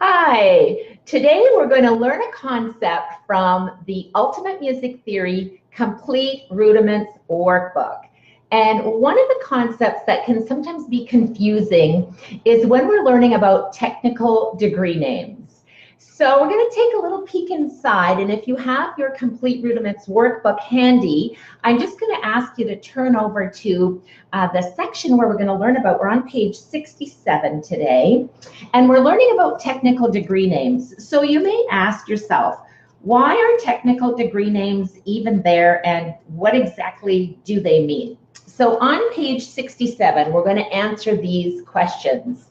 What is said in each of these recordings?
Hi, today we're going to learn a concept from the Ultimate Music Theory Complete Rudiments Workbook. And one of the concepts that can sometimes be confusing is when we're learning about technical degree names. So we're going to take a little peek inside, and if you have your Complete Rudiments Workbook handy, I'm just going to ask you to turn over to the section where we're going to learn about, we're on page 67 today, and we're learning about technical degree names. So you may ask yourself, why are technical degree names even there, and what exactly do they mean? So on page 67, we're going to answer these questions.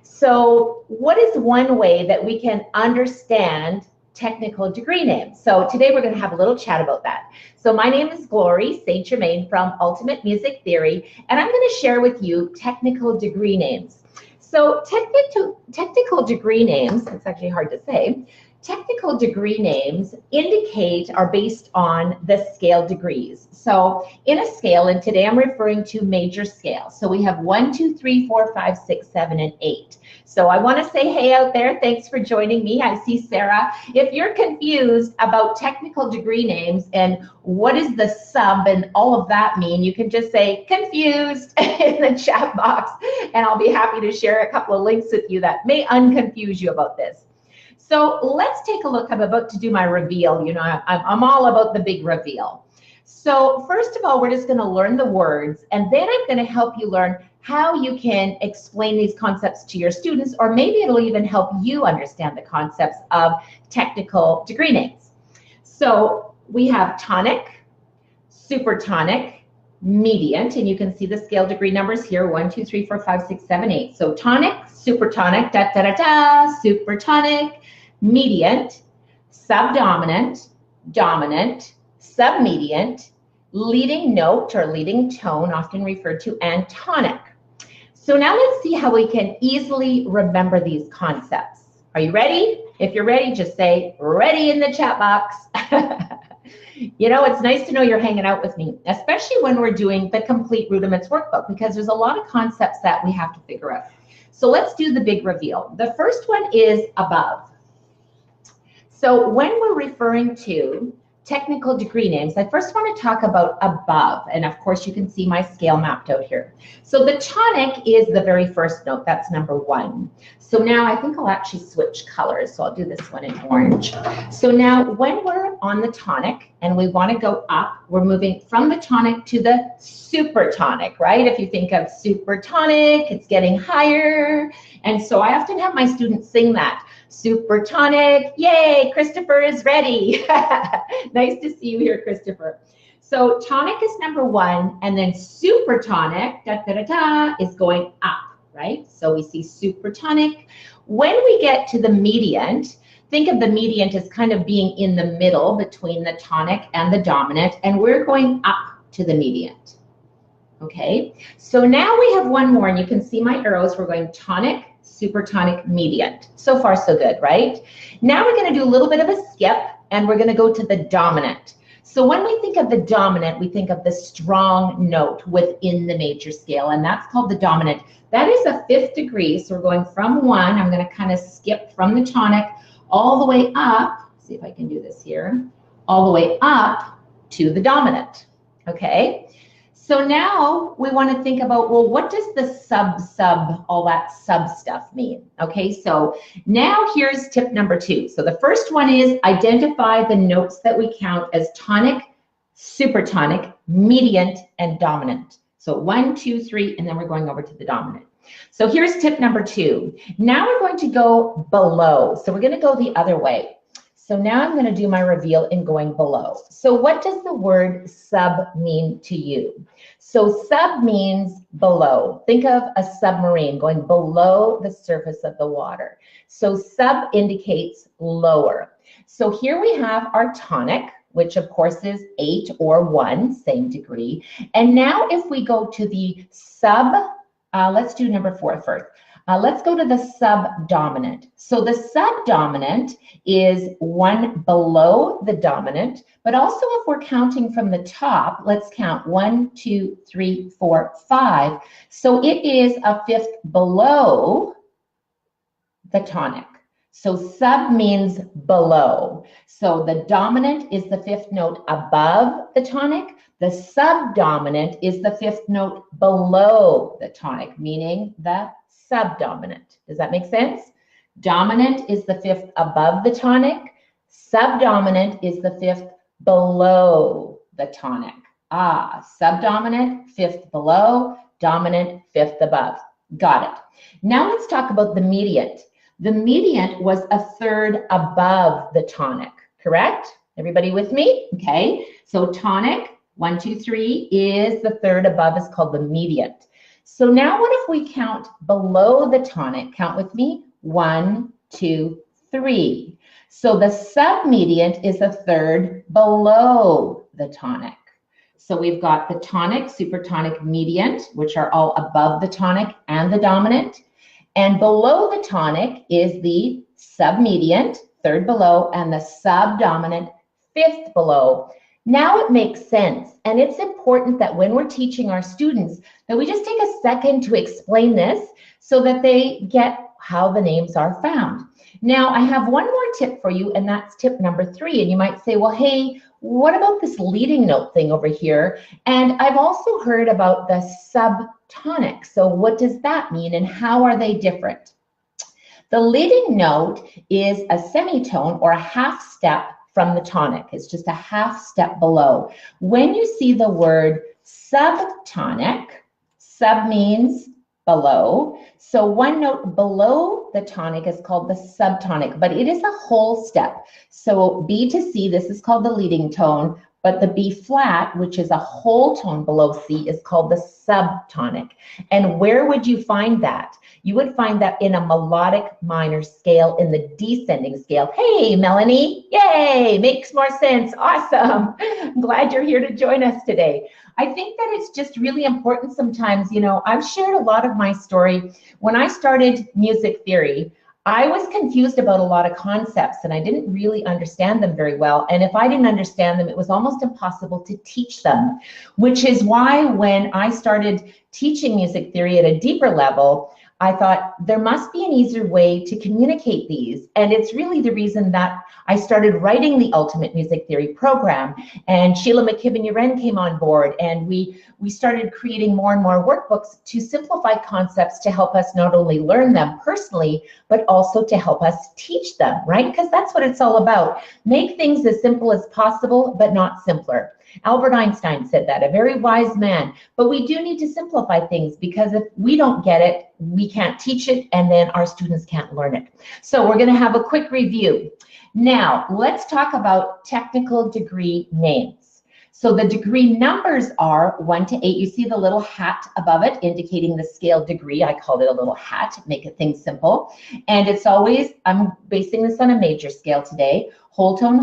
So what is one way that we can understand technical degree names? So today we're going to have a little chat about that. So my name is Glory St. Germain from Ultimate Music Theory, and I'm going to share with you technical degree names. So technical degree names, it's actually hard to say, technical degree names are based on the scale degrees. So in a scale, and today I'm referring to major scale. So we have 1, 2, 3, 4, 5, 6, 7, and 8. So I want to say hey out there. Thanks for joining me. I see Sarah. If you're confused about technical degree names and what is the sub and all of that mean, you can just say confused in the chat box, and I'll be happy to share a couple of links with you that may unconfuse you about this. So let's take a look. I'm about to do my reveal. You know, I'm all about the big reveal. So first of all, we're just going to learn the words, and then I'm going to help you learn how you can explain these concepts to your students, or maybe it'll even help you understand the concepts of technical degree names. So we have tonic, supertonic, mediant, and you can see the scale degree numbers here, 1, 2, 3, 4, 5, 6, 7, 8. So tonic, supertonic, da da da da, supertonic, mediant, subdominant, dominant, submediant, leading note or leading tone, often referred to, and tonic. So now let's see how we can easily remember these concepts. Are you ready? If you're ready, just say ready in the chat box. You know, it's nice to know you're hanging out with me, especially when we're doing the Complete Rudiments Workbook, because there's a lot of concepts that we have to figure out. So let's do the big reveal. The first one is above. So when we're referring to technical degree names, I first want to talk about above, and of course you can see my scale mapped out here. So the tonic is the very first note, that's number 1. So now I think I'll actually switch colors, so I'll do this one in orange. So now when we're on the tonic and we want to go up, we're moving from the tonic to the supertonic, right? If you think of supertonic, it's getting higher, and so I often have my students sing that. Supertonic, yay, Christopher is ready. Nice to see you here, Christopher. So tonic is number 1, and then supertonic, da da da da, is going up, right? So we see supertonic. When we get to the mediant, think of the mediant as kind of being in the middle between the tonic and the dominant, and we're going up to the mediant. Okay, so now we have one more, and you can see my arrows. We're going tonic, supertonic, mediant. So far, so good, right? Now we're going to do a little bit of a skip, and we're going to go to the dominant. So when we think of the dominant, we think of the strong note within the major scale, and that's called the dominant. That is a 5th degree, so we're going from 1. I'm going to kind of skip from the tonic all the way up. See if I can do this here. All the way up to the dominant, okay? So now we want to think about, well, what does the sub, all that sub stuff mean? Okay, so now here's tip number 2. So the first one is identify the notes that we count as tonic, supertonic, mediant, and dominant. So 1, 2, 3, and then we're going over to the dominant. So here's tip number 2. Now we're going to go below. So we're going to go the other way. So now I'm going to do my reveal in going below. So what does the word sub mean to you? So sub means below. Think of a submarine going below the surface of the water. So sub indicates lower. So here we have our tonic, which of course is 8 or 1, same degree. And now if we go to the sub, let's do number 4 first. Let's go to the subdominant. So the subdominant is 1 below the dominant, but also if we're counting from the top, let's count 1, 2, 3, 4, 5. So it is a 5th below the tonic. So sub means below. So the dominant is the fifth note above the tonic. The subdominant is the fifth note below the tonic, meaning the subdominant. Does that make sense? Dominant is the fifth above the tonic. Subdominant is the fifth below the tonic. Subdominant, fifth below, dominant, fifth above. Got it. Now let's talk about the mediant. The mediant was a third above the tonic, correct? Everybody with me? Okay. So tonic, 1, 2, 3, is the third above, is called the mediant. So now what if we count below the tonic? Count with me. 1, 2, 3. So the submediant is a third below the tonic. So we've got the tonic, supertonic, mediant, which are all above the tonic and the dominant. And below the tonic is the submediant, third below, and the subdominant, fifth below. Now it makes sense. And it's important that when we're teaching our students that we just take a second to explain this so that they get how the names are found. Now I have one more tip for you, and that's tip number 3. And you might say, well, hey, what about this leading note thing over here? And I've also heard about the subtonic. So what does that mean and how are they different? The leading note is a semitone or a half step from the tonic. It's just a half step below. When you see the word subtonic, sub means below. So one note below the tonic is called the subtonic, but it is a whole step. So B to C, this is called the leading tone, but the B flat, which is a whole tone below C, is called the subtonic. And where would you find that? You would find that in a melodic minor scale in the descending scale. Hey, Melanie, yay, makes more sense, awesome. I'm glad you're here to join us today. I think that it's just really important sometimes, you know, I've shared a lot of my story. When I started music theory, I was confused about a lot of concepts and I didn't really understand them very well. And if I didn't understand them, it was almost impossible to teach them, which is why when I started teaching music theory at a deeper level, I thought there must be an easier way to communicate these. And it's really the reason that I started writing the Ultimate Music Theory program. And Sheila McKibben-Uren came on board and we started creating more and more workbooks to simplify concepts to help us not only learn them personally, but also to help us teach them, right? Because that's what it's all about. Make things as simple as possible, but not simpler. Albert Einstein said that, a very wise man. But we do need to simplify things because if we don't get it, we can't teach it, and then our students can't learn it. So we're going to have a quick review. Now, let's talk about technical degree names. So the degree numbers are 1 to 8. You see the little hat above it indicating the scale degree. I called it a little hat, make it things simple. And it's always, I'm basing this on a major scale today. Whole tone,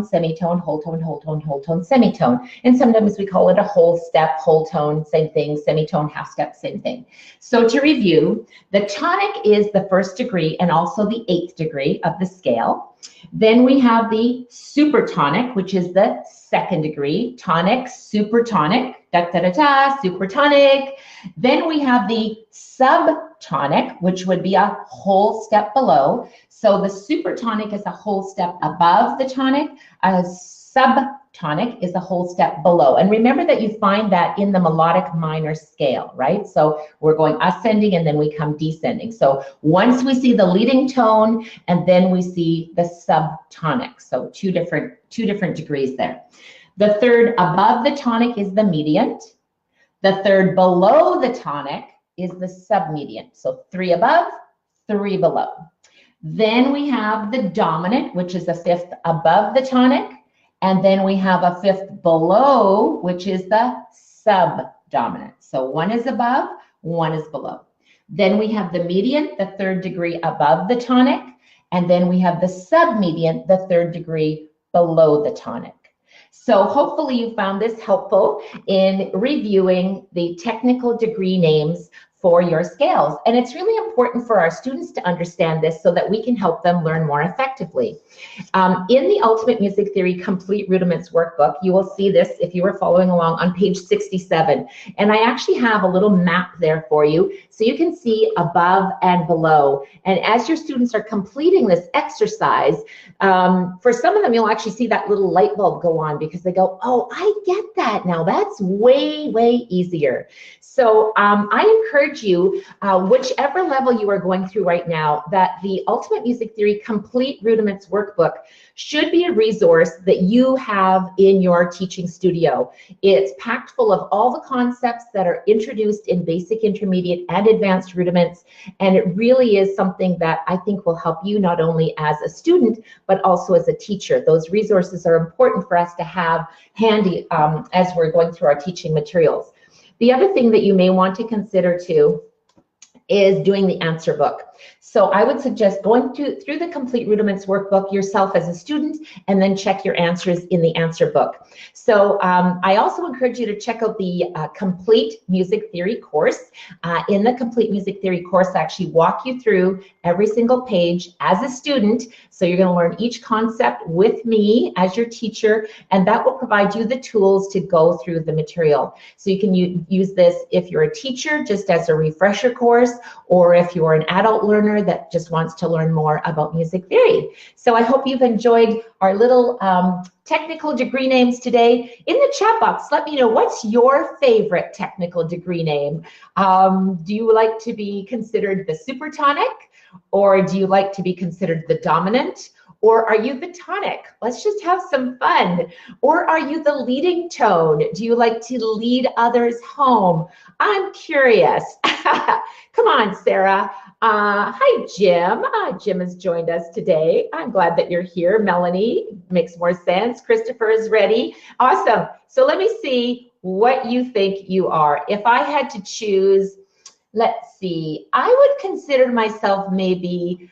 semitone, whole tone, semitone. And sometimes we call it a whole step, whole tone, same thing, semitone, half step, same thing. So to review, the tonic is the first degree and also the 8th degree of the scale. Then we have the supertonic, which is the 2nd degree, tonic, supertonic, supertonic. Then we have the subtonic, which would be a whole step below. So the supertonic is a whole step above the tonic. A subtonic is a whole step below. And remember that you find that in the melodic minor scale, right? So we're going ascending and then we come descending. So once we see the leading tone and then we see the subtonic. So two different degrees there. The third above the tonic is the mediant. The third below the tonic is the submediant. So 3 above, 3 below. Then we have the dominant, which is the 5th above the tonic. And then we have a 5th below, which is the subdominant. So 1 is above, 1 is below. Then we have the mediant, the 3rd degree above the tonic. And then we have the submediant, the 3rd degree below the tonic. So hopefully you found this helpful in reviewing the technical degree names for your scales. And it's really important for our students to understand this so that we can help them learn more effectively. In the Ultimate Music Theory Complete Rudiments Workbook, you will see this if you were following along on page 67. And I actually have a little map there for you so you can see above and below. And as your students are completing this exercise, for some of them, you'll actually see that little light bulb go on because they go, oh, I get that now. That's way, way easier. So I encourage you, whichever level you are going through right now, that the Ultimate Music Theory Complete Rudiments Workbook should be a resource that you have in your teaching studio. It's packed full of all the concepts that are introduced in basic, intermediate, and advanced rudiments, and it really is something that I think will help you not only as a student, but also as a teacher. Those resources are important for us to have handy as we're going through our teaching materials. The other thing that you may want to consider too is doing the answer book. So I would suggest going through the Complete Rudiments Workbook yourself as a student, and then check your answers in the answer book. So I also encourage you to check out the Complete Music Theory course. In the Complete Music Theory course, I actually walk you through every single page as a student. So you're going to learn each concept with me as your teacher, and that will provide you the tools to go through the material. So you can use this if you're a teacher, just as a refresher course, or if you're an adult learner that just wants to learn more about music theory. So I hope you've enjoyed our little technical degree names today. In the chat box, let me know, what's your favorite technical degree name? Do you like to be considered the Subtonic, or do you like to be considered the Dominant? Or are you the Tonic? Let's just have some fun. Or are you the leading tone? Do you like to lead others home? I'm curious. Come on, Sarah. Hi, Jim. Jim has joined us today. I'm glad that you're here. Melanie, makes more sense. Christopher is ready. Awesome. So let me see what you think you are. If I had to choose, let's see, I would consider myself maybe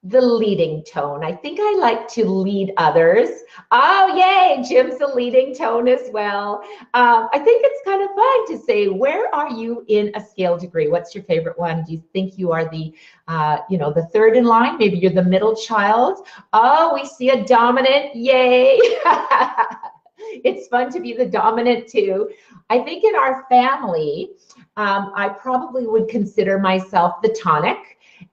the leading tone. I think I like to lead others. Oh, yay, Jim's a leading tone as well. I think it's kind of fun to say, where are you in a scale degree? What's your favorite one? Do you think you are the, the third in line? Maybe you're the middle child. Oh, we see a dominant, yay. It's fun to be the dominant too. I think in our family, I probably would consider myself the tonic,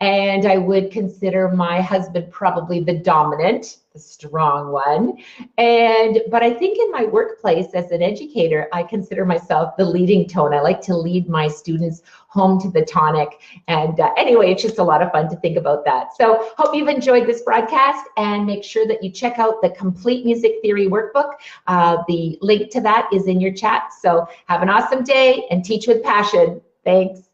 and I would consider my husband probably the dominant, the strong one. But I think in my workplace as an educator, I consider myself the leading tone. I like to lead my students home to the tonic. And anyway, it's just a lot of fun to think about that. So hope you've enjoyed this broadcast, and make sure that you check out the Complete Music Theory Workbook. The link to that is in your chat. So have an awesome day and teach with passion. Thanks.